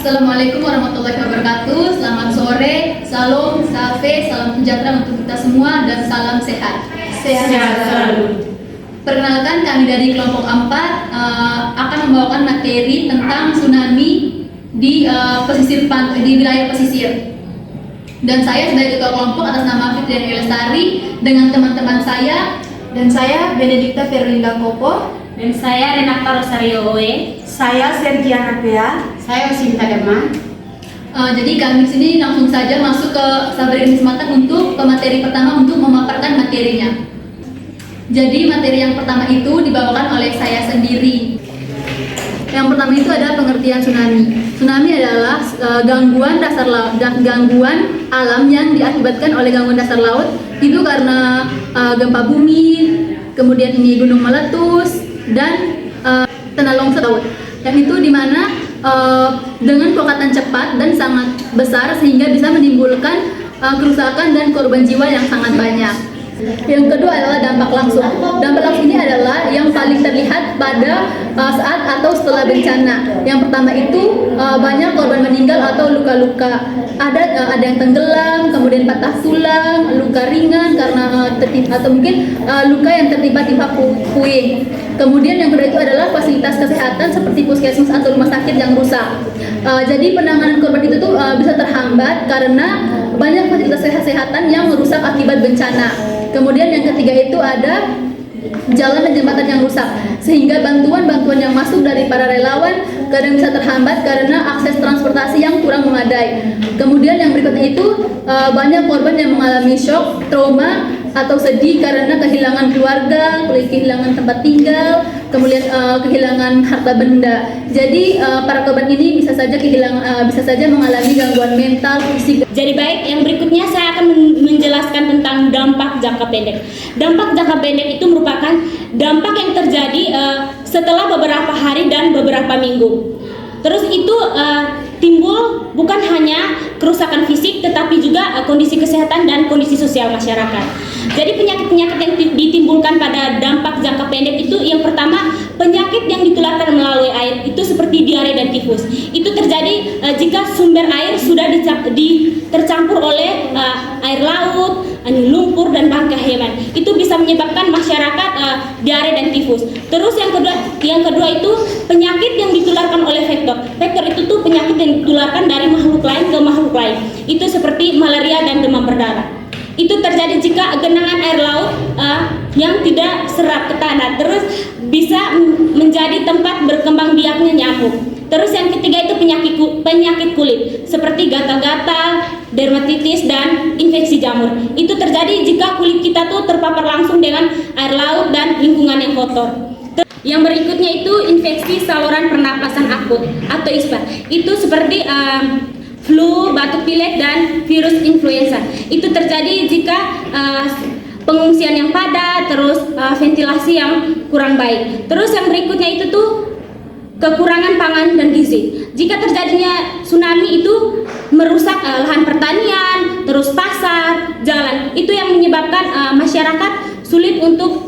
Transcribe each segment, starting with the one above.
Assalamualaikum warahmatullahi wabarakatuh. Selamat sore, salam, safe, salam sejahtera untuk kita semua dan salam sehat. Sehat selalu. Perkenalkan, kami dari kelompok 4 akan membawakan materi tentang tsunami di wilayah pesisir. Dan saya sebagai ketua kelompok atas nama Fitriani Lestari dengan teman-teman saya. Dan saya Benedikta Ferlinda Kopo. Dan saya Renata Rosario Owe. Saya Sergiana Pea. Saya Sinta Dema. Jadi kami sini langsung saja masuk ke sabar ini kesempatan untuk ke materi pertama untuk memaparkan materinya. Jadi materi yang pertama itu dibawakan oleh saya sendiri. Yang pertama itu ada pengertian tsunami. Tsunami adalah gangguan dasar laut dan gangguan alam yang diakibatkan oleh gangguan dasar laut itu karena gempa bumi, kemudian ini gunung meletus dan tanah longsor laut. Yang itu dimana dengan kekuatan cepat dan sangat besar sehingga bisa menimbulkan kerusakan dan korban jiwa yang sangat banyak. Yang kedua adalah dampak langsung. Dampak langsung ini adalah yang paling terlihat pada saat atau setelah bencana. Yang pertama itu banyak korban meninggal atau luka-luka. Ada yang tenggelam, kemudian patah tulang, luka ringan karena tertimpa atau mungkin luka yang tertimpa puing. Kemudian yang kedua itu adalah fasilitas kesehatan seperti puskesmas atau rumah sakit yang rusak. Jadi penanganan korban itu tuh bisa terhambat karena banyak fasilitas kesehatan yang rusak akibat bencana. Kemudian yang ketiga itu ada jalan dan jembatan yang rusak, sehingga bantuan-bantuan yang masuk dari para relawan kadang bisa terhambat karena akses transportasi yang kurang memadai. Kemudian yang berikutnya itu banyak korban yang mengalami shock, trauma, atau sedih karena kehilangan keluarga, kehilangan tempat tinggal, kemudian kehilangan harta benda. Jadi para korban ini bisa saja mengalami gangguan mental, fisik. Jadi baik, yang berikutnya saya akan menjelaskan tentang dampak jangka pendek. Dampak jangka pendek itu merupakan dampak yang terjadi setelah beberapa hari dan beberapa minggu. Terus itu timbul bukan hanya kerusakan fisik tetapi juga kondisi kesehatan dan kondisi sosial masyarakat. Jadi penyakit-penyakit yang ditimbulkan pada dampak jangka pendek itu yang pertama penyakit yang ditularkan melalui air itu seperti diare dan tifus. Itu terjadi jika sumber air sudah tercampur oleh air laut, lumpur dan bangkai hewan. Itu bisa menyebabkan masyarakat diare dan tifus. Terus yang kedua itu penyakit yang ditularkan oleh vektor. Vektor itu tuh penyakit yang ditularkan dari makhluk lain ke makhluk lain. Itu seperti malaria dan demam berdarah. Itu terjadi jika genangan air laut yang tidak serap ke tanah, terus bisa menjadi tempat berkembang biaknya nyamuk. Terus yang ketiga itu penyakit kulit seperti gatal-gatal, dermatitis dan infeksi jamur. Itu terjadi jika kulit kita tuh terpapar langsung dengan air laut dan lingkungan yang kotor. Yang berikutnya itu infeksi saluran pernapasan akut atau ISPA. Itu seperti flu, batuk pilek, dan virus influenza. Itu terjadi jika pengungsian yang padat, terus ventilasi yang kurang baik. Terus yang berikutnya itu tuh kekurangan pangan dan gizi. Jika terjadinya tsunami itu merusak lahan pertanian, terus pasar, jalan. Itu yang menyebabkan masyarakat sulit untuk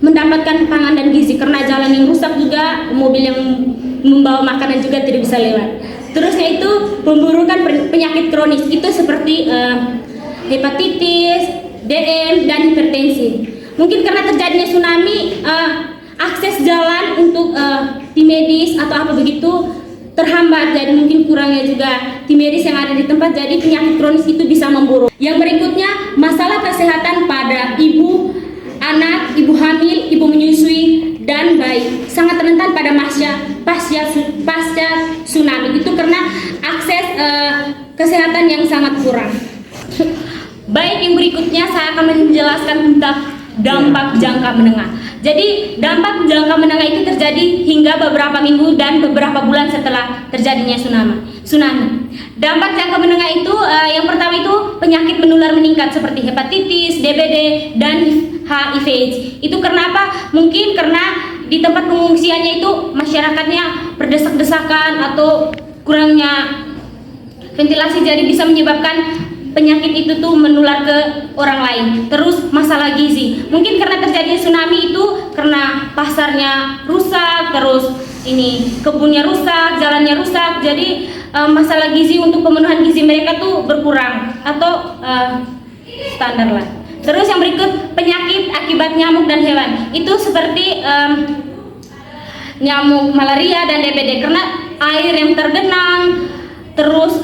mendapatkan pangan dan gizi karena jalan yang rusak juga, mobil yang membawa makanan juga tidak bisa lewat. Terusnya itu pemburukan penyakit kronis itu seperti hepatitis, DM, dan hipertensi. Mungkin karena terjadinya tsunami, akses jalan untuk tim medis atau apa begitu terhambat, jadi mungkin kurangnya juga tim medis yang ada di tempat, jadi penyakit kronis itu bisa memburuk. Yang berikutnya masalah kesehatan pada ibu, anak, ibu hamil, ibu menyusui, dan bayi sangat rentan pada pasca tsunami itu karena akses kesehatan yang sangat kurang. Baik, yang berikutnya saya akan menjelaskan tentang dampak jangka menengah. Jadi dampak jangka menengah itu terjadi hingga beberapa minggu dan beberapa bulan setelah terjadinya tsunami. Dampak jangka menengah itu yang pertama itu penyakit menular meningkat seperti hepatitis, DBD, dan HIV/AIDS. Itu kenapa? Mungkin karena di tempat pengungsiannya itu masyarakatnya berdesak-desakan atau kurangnya ventilasi, jadi bisa menyebabkan penyakit itu tuh menular ke orang lain. Terus masalah gizi, mungkin karena terjadi tsunami itu karena pasarnya rusak, terus ini kebunnya rusak, jalannya rusak, jadi masalah gizi untuk pemenuhan gizi mereka tuh berkurang atau standar lah. Terus yang berikut, penyakit akibat nyamuk dan hewan. Itu seperti nyamuk malaria dan DBD karena air yang tergenang, terus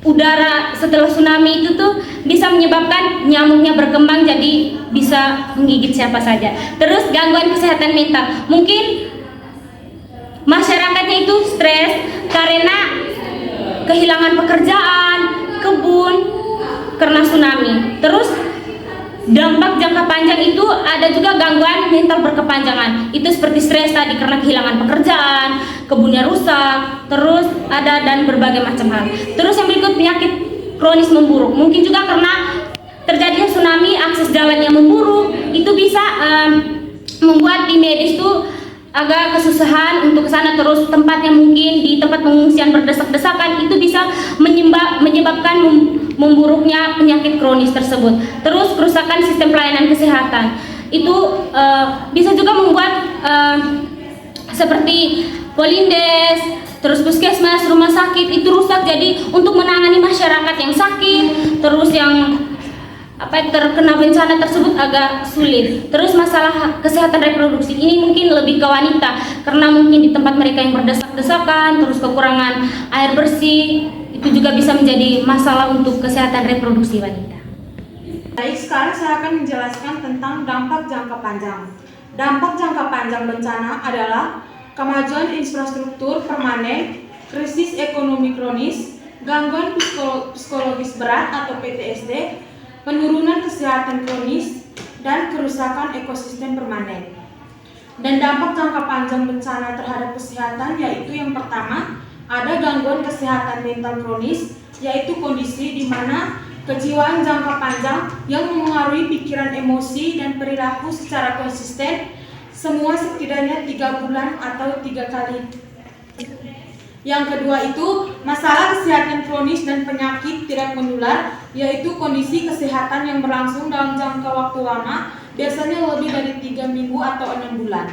udara setelah tsunami itu tuh bisa menyebabkan nyamuknya berkembang jadi bisa menggigit siapa saja. Terus gangguan kesehatan mental, mungkin masyarakatnya itu stres karena kehilangan pekerjaan, kebun karena tsunami. Terus dampak jangka panjang itu ada juga gangguan mental berkepanjangan. Itu seperti stres tadi karena kehilangan pekerjaan, kebunnya rusak, terus ada dan berbagai macam hal. Terus yang berikut, penyakit kronis memburuk. Mungkin juga karena terjadinya tsunami, akses jalannya memburuk, itu bisa membuat tim medis tuh agak kesusahan untuk ke sana. Terus tempatnya mungkin di tempat pengungsian berdesak-desakan, itu bisa menyebabkan memburuknya penyakit kronis tersebut. Terus kerusakan sistem pelayanan kesehatan itu bisa juga membuat seperti polindes, terus puskesmas, rumah sakit itu rusak. Jadi untuk menangani masyarakat yang sakit, terus yang terkena bencana tersebut agak sulit. Terus masalah kesehatan reproduksi ini mungkin lebih ke wanita karena mungkin di tempat mereka yang berdesak-desakan, terus kekurangan air bersih, itu juga bisa menjadi masalah untuk kesehatan reproduksi wanita. Baik, sekarang saya akan menjelaskan tentang dampak jangka panjang. Dampak jangka panjang bencana adalah kemajuan infrastruktur permanen, krisis ekonomi kronis, gangguan psikologis berat atau PTSD, penurunan kesehatan kronis, dan kerusakan ekosistem permanen. Dan dampak jangka panjang bencana terhadap kesehatan yaitu yang pertama, ada gangguan kesehatan mental kronis, yaitu kondisi di mana kejiwaan jangka panjang yang memengaruhi pikiran, emosi, dan perilaku secara konsisten semua setidaknya 3 bulan atau 3 kali. Yang kedua itu masalah kesehatan kronis dan penyakit tidak menular, yaitu kondisi kesehatan yang berlangsung dalam jangka waktu lama, biasanya lebih dari 3 minggu atau 6 bulan.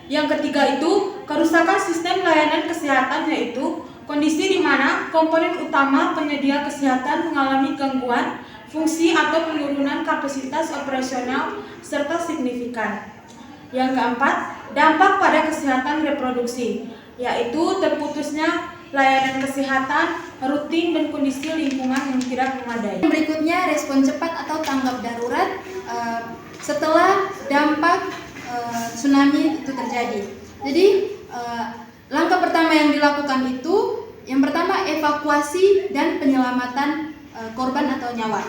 Yang ketiga itu kerusakan sistem layanan kesehatan, yaitu kondisi di mana komponen utama penyedia kesehatan mengalami gangguan fungsi atau penurunan kapasitas operasional serta signifikan. Yang keempat, dampak pada kesehatan reproduksi, yaitu terputusnya layanan kesehatan rutin dan kondisi lingkungan yang tidak memadai. Berikutnya, respon cepat atau tanggap darurat setelah dampak tsunami itu terjadi. Jadi langkah pertama yang dilakukan itu, yang pertama evakuasi dan penyelamatan korban atau nyawa.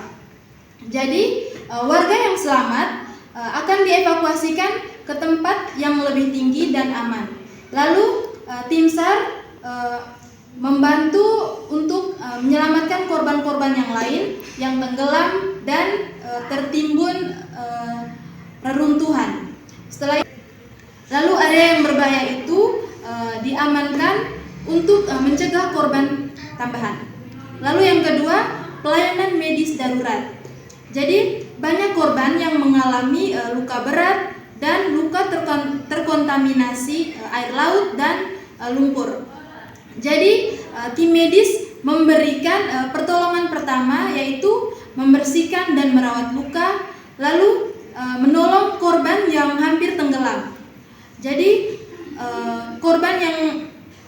Jadi warga yang selamat akan dievakuasikan ke tempat yang lebih tinggi dan aman. Lalu tim SAR membantu untuk menyelamatkan korban-korban yang lain yang tenggelam dan tertimbun reruntuhan. Setelah itu, lalu area yang berbahaya itu diamankan untuk mencegah korban tambahan. Lalu yang kedua, pelayanan medis darurat. Jadi banyak korban yang mengalami luka berat dan luka terkontaminasi air laut dan lumpur. Jadi tim medis memberikan pertolongan pertama, yaitu membersihkan dan merawat luka, lalu menolong korban yang hampir tenggelam. Jadi korban yang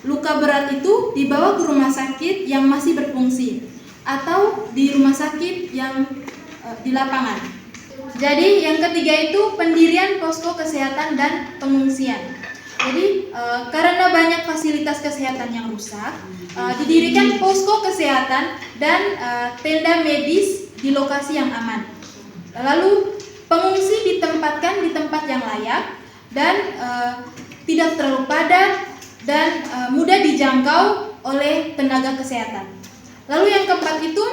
luka berat itu dibawa ke rumah sakit yang masih berfungsi atau di rumah sakit yang di lapangan. Jadi yang ketiga itu pendirian posko kesehatan dan pengungsian. Jadi karena banyak fasilitas kesehatan yang rusak, didirikan posko kesehatan dan tenda medis di lokasi yang aman. Lalu pengungsi ditempatkan di tempat yang layak dan tidak terlalu padat dan mudah dijangkau oleh tenaga kesehatan. Lalu yang keempat itu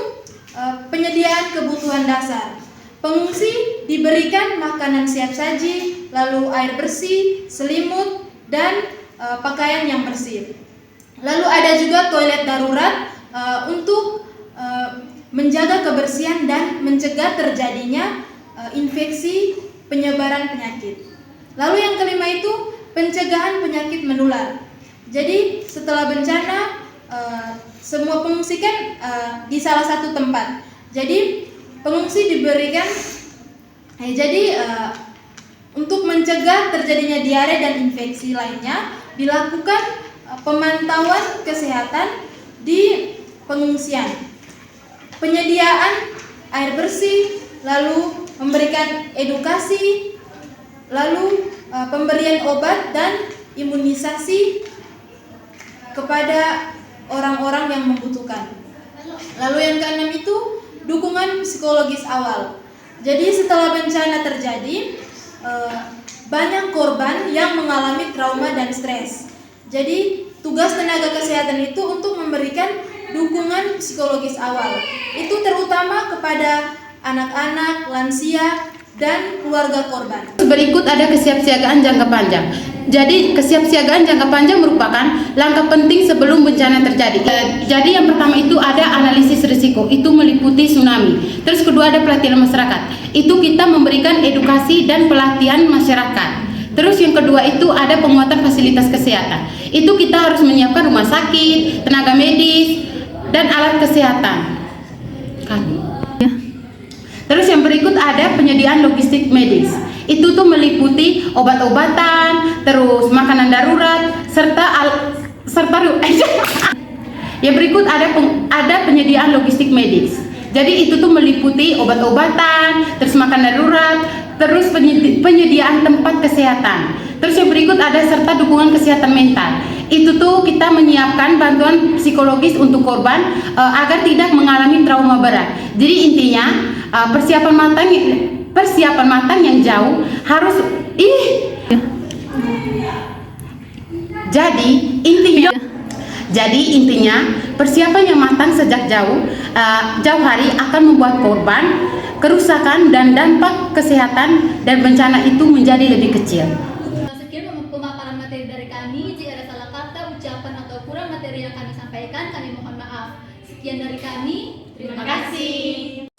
penyediaan kebutuhan dasar. Pengungsi diberikan makanan siap saji, lalu air bersih, selimut, dan pakaian yang bersih. Lalu ada juga toilet darurat untuk menjaga kebersihan dan mencegah terjadinya infeksi penyebaran penyakit. Lalu yang kelima itu pencegahan penyakit menular. Jadi setelah bencana semua pengungsi kan di salah satu tempat. Jadi pengungsi diberikan untuk mencegah terjadinya diare dan infeksi lainnya, dilakukan pemantauan kesehatan di pengungsian, penyediaan air bersih, lalu memberikan edukasi, lalu pemberian obat dan imunisasi kepada orang-orang yang membutuhkan. Lalu yang keenam itu dukungan psikologis awal. Jadi setelah bencana terjadi, banyak korban yang mengalami trauma dan stres. Jadi tugas tenaga kesehatan itu untuk memberikan dukungan psikologis awal. Itu terutama kepada anak-anak, lansia, dan keluarga korban. Berikut ada kesiapsiagaan jangka panjang. Jadi kesiapsiagaan jangka panjang merupakan langkah penting sebelum bencana terjadi. Jadi yang pertama itu ada analisis risiko, itu meliputi tsunami. Terus kedua ada pelatihan masyarakat, itu kita memberikan edukasi dan pelatihan masyarakat. Terus yang kedua itu ada penguatan fasilitas kesehatan, itu kita harus menyiapkan rumah sakit, tenaga medis, dan alat kesehatan. Terus yang berikut ada penyediaan logistik medis. Itu tuh meliputi obat-obatan, terus makanan darurat, yang berikut ada penyediaan logistik medis. Jadi itu tuh meliputi obat-obatan, terus makanan darurat, terus penyediaan tempat kesehatan. Terus yang berikut ada serta dukungan kesehatan mental. Itu tuh kita menyiapkan bantuan psikologis untuk korban agar tidak mengalami trauma berat. Jadi intinya persiapan matang yang jauh harus Jadi intinya persiapan yang matang sejak jauh hari akan membuat korban, kerusakan dan dampak kesehatan dan bencana itu menjadi lebih kecil. Sekian pemaparan materi dari kami. Jika ada salah kata, ucapan atau kurang materi yang kami sampaikan, kami mohon maaf. Sekian dari kami. Terima kasih.